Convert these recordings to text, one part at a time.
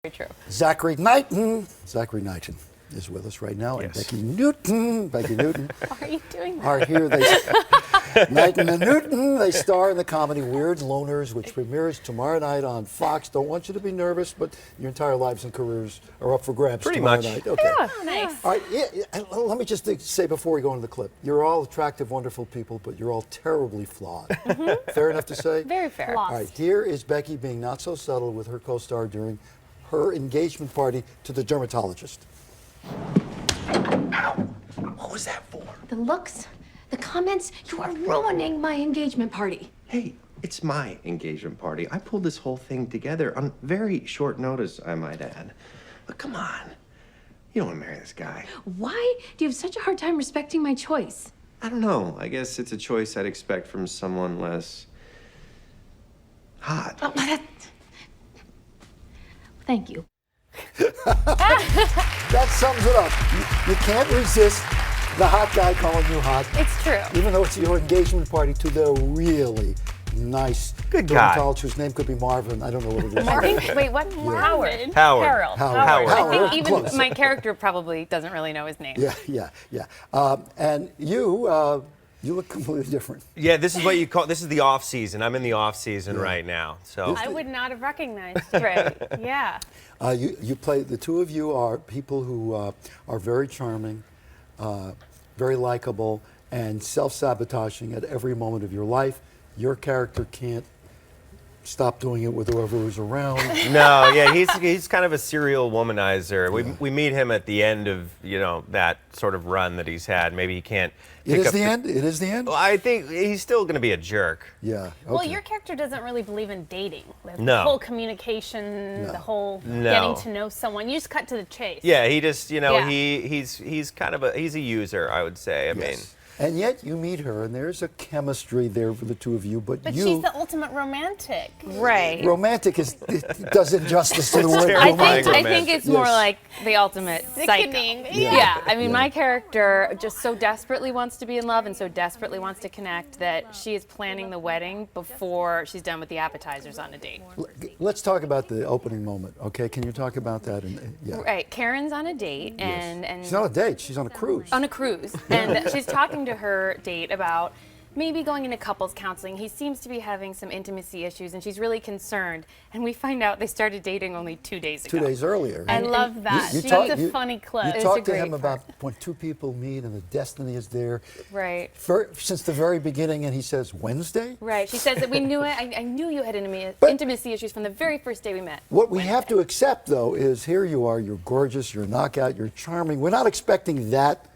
Very true. Zachary Knighton is with us right now, and Becki Newton, Why are you doing that? are here. Knighton and Newton, they star in the comedy Weird Loners, which premieres tomorrow night on Fox. Don't want you to be nervous, but your entire lives and careers are up for grabs tomorrow night. Okay. Yeah, nice. All right, let me just say before we go into the clip, you're all attractive, wonderful people, but you're all terribly flawed. Fair enough to say? Very fair. All right, here is Becki being not so subtle with her co-star during her engagement party to the dermatologist. Ow! What was that for? The looks, the comments, you are ruining my engagement party. Hey, it's my engagement party. I pulled this whole thing together on very short notice, I might add. But come on. You don't want to marry this guy. Why do you have such a hard time respecting my choice? I don't know. I guess it's a choice I'd expect from someone less hot. Oh, thank you. That sums it up. You can't resist the hot guy calling you hot. It's true. Even though it's your engagement party to the really nice dermatologist whose name could be Marvin. I don't know what it is. I think, wait, what? Howard. Harold. I think even Close. my character probably doesn't really know his name. Yeah. And you look completely different. Yeah, this is what you call, this is the off season. I'm in the off season right now. So I would not have recognized you. Right. Yeah. You play, the two of you are people who are very charming, very likable, and self-sabotaging at every moment of your life. Your character can't stop doing it with whoever is around. no, yeah, he's kind of a serial womanizer. We meet him at the end of that sort of run that he's had. Maybe he can't. It is the end. It is the end. Well, I think he's still going to be a jerk. Yeah. Okay. Well, your character doesn't really believe in dating. Like, No. The whole communication, the whole getting to know someone. You just cut to the chase. Yeah, he just Yeah. he's kind of he's a user, I would say. I mean. And yet you meet her, and there's a chemistry there for the two of you. But you, she's the ultimate romantic. Right. romantic does injustice to the word terrifying. romantic. I think it's more like the ultimate psycho. Yeah. I mean, my character just so desperately wants to be in love and so desperately wants to connect that she is planning the wedding before she's done with the appetizers on a date. Let's talk about the opening moment, okay? Can you talk about that? Right. Karen's on a date and She's not on a date. She's on a cruise. on a cruise, and she's talking to her date about maybe going into couples counseling. He seems to be having some intimacy issues, and she's really concerned. And we find out they started dating only 2 days ago. 2 days earlier. I love that. You That's a funny clip. You talk to him about when two people meet and the destiny is there. Right. Since the very beginning, and he says, Wednesday? Right. She says that we knew it. I knew you had intimacy issues from the very first day we met. What we have to accept, though, is here you are, you're gorgeous, you're knockout, you're charming. We're not expecting that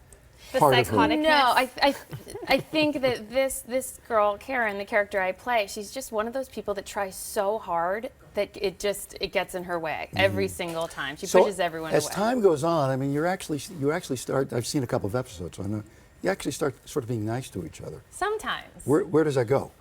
part of her. No, I think that this girl, Karen, the character I play, she's just one of those people that tries so hard that it gets in her way every single time. She pushes everyone away. As time goes on, I mean, you actually start, I've seen a couple of episodes, so I know, you actually start sort of being nice to each other. Sometimes. Where does that go?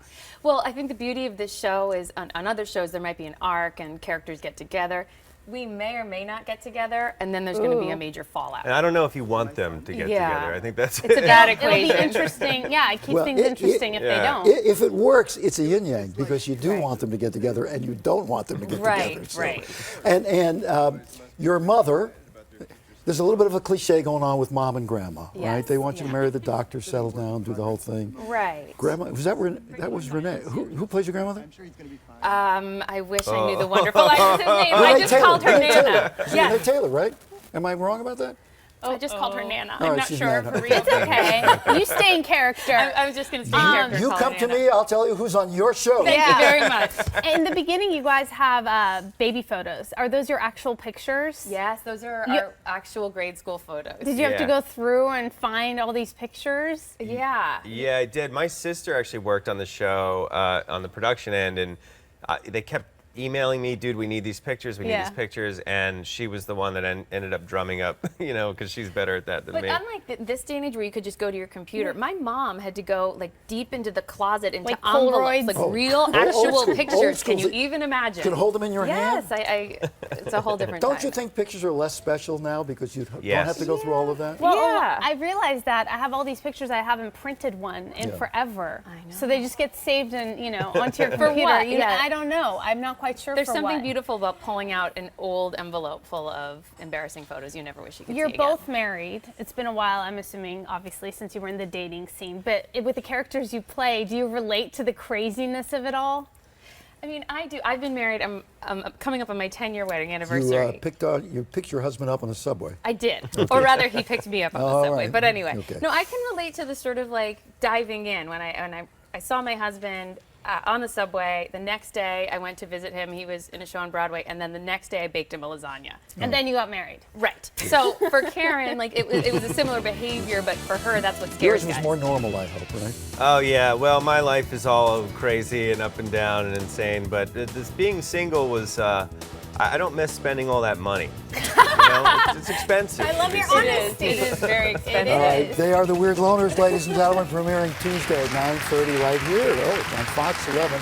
Well, I think the beauty of this show is on other shows there might be an arc and characters get together. We may or may not get together, and then there's going to be a major fallout. And I don't know if you want them to get together. I think that's it's a bad It'll equation. be interesting. Yeah, it keeps things interesting if they don't. If it works, it's a yin-yang, because you do want them to get together, and you don't want them to get together. So. Right. And your mother, there's a little bit of a cliche going on with mom and grandma, right? They want you to marry the doctor, settle down, do the whole thing. Right. Grandma, that was Renee. Who plays your grandmother? I wish I knew the wonderful actress's name. I just Taylor. called her Renee Nana. Taylor. Renee Taylor, right? Am I wrong about that? I just called her Nana. All I'm right, not she's sure Nana. for real. It's okay. You stay in character. I was just going to stay in character. You call come her to Nana. me, I'll tell you who's on your show. Thank you very much. In the beginning, you guys have baby photos. Are those your actual pictures? Yes, those are our actual grade school photos. Did you have to go through and find all these pictures? Yeah. Yeah, I did. My sister actually worked on the show on the production end, and they kept emailing me, dude, we need these pictures, and she was the one that ended up drumming up, because she's better at that than But me. unlike this day and age where you could just go to your computer, my mom had to go deep into the closet, into Like Polaroids, Polaroids? real Old actual school, pictures. old school. Can you even imagine? You could hold them in your hand? Yes, it's a whole different Don't time. you think pictures are less special now because you don't Yes. have to go through all of that? Well, Yeah. I realized that I have all these pictures. I haven't printed one in forever. I know. So they just get saved and onto your computer. what? I don't know. I'm not quite sure There's for something what. beautiful about pulling out an old envelope full of embarrassing photos you never wish you could You're see again. both married. It's been a while, I'm assuming, obviously, since you were in the dating scene. But with the characters you play, do you relate to the craziness of it all? I mean, I do. I've been married. I'm coming up on my 10-year wedding You anniversary. picked your husband up on a subway. I did, or rather, he picked me up on the All subway. right. But anyway, Okay. no, I can relate to the sort of like diving in when I saw my husband on the subway. The next day, I went to visit him. He was in a show on Broadway, and then the next day, I baked him a lasagna. And then you got married. Right. So for Karen, like it was a similar behavior, but for her, that's what scares Yours was guys. more normal, I hope, right? Oh yeah, well my life is all crazy and up and down and insane, but this being single was, I don't miss spending all that money. You know, it's expensive. I love your It's- honesty. It is very expensive. It All right, is. they are the Weird Loners, ladies and gentlemen, premiering Tuesday at 9:30 right here on Fox 11.